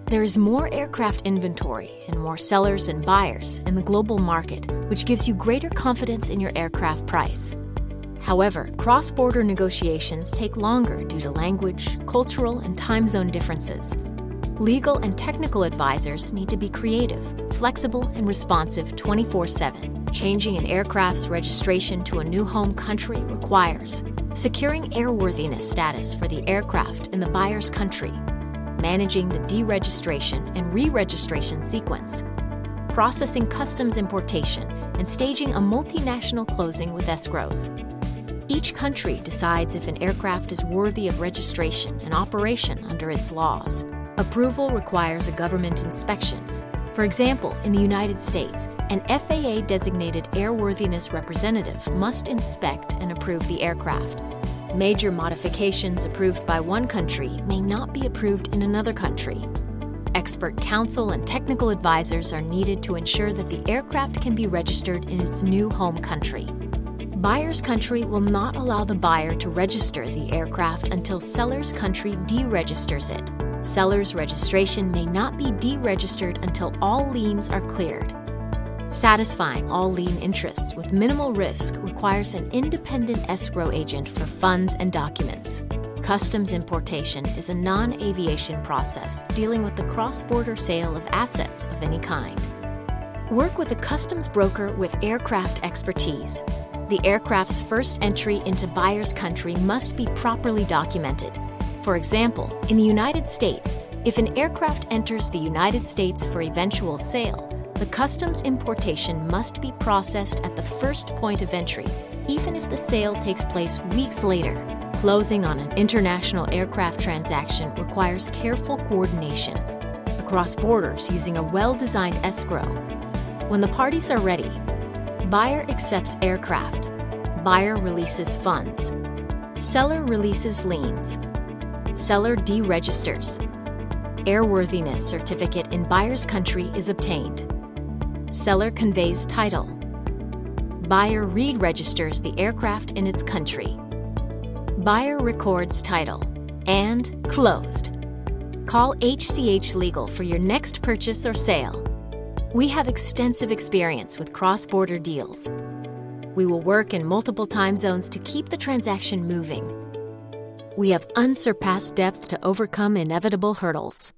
There is more aircraft inventory and more sellers and buyers in the global market, which gives you greater confidence in your aircraft price. However, cross-border negotiations take longer due to language, cultural, and time zone differences. Legal and technical advisors need to be creative, flexible, and responsive 24/7. Changing an aircraft's registration to a new home country requires securing airworthiness status for the aircraft in the buyer's country, managing the deregistration and re-registration sequence, processing customs importation, and staging a multinational closing with escrows. Each country decides if an aircraft is worthy of registration and operation under its laws. Approval requires a government inspection. For example, in the United States, an FAA-designated airworthiness representative must inspect and approve the aircraft. Major modifications approved by one country may not be approved in another country. Expert counsel and technical advisors are needed to ensure that the aircraft can be registered in its new home country. Buyer's country will not allow the buyer to register the aircraft until seller's country deregisters it. Seller's registration may not be deregistered until all liens are cleared. Satisfying all lien interests with minimal risk requires an independent escrow agent for funds and documents. Customs importation is a non-aviation process dealing with the cross-border sale of assets of any kind. Work with a customs broker with aircraft expertise. The aircraft's first entry into buyer's country must be properly documented. For example, in the United States, if an aircraft enters the United States for eventual sale, the customs importation must be processed at the first point of entry, even if the sale takes place weeks later. Closing on an international aircraft transaction requires careful coordination across borders using a well-designed escrow. When the parties are ready, buyer accepts aircraft, buyer releases funds, seller releases liens, seller deregisters. Airworthiness certificate in buyer's country is obtained. Seller conveys title. Buyer re-registers the aircraft in its country. Buyer records title. And closed. Call HCH Legal for your next purchase or sale. We have extensive experience with cross-border deals. We will work in multiple time zones to keep the transaction moving. We have unsurpassed depth to overcome inevitable hurdles.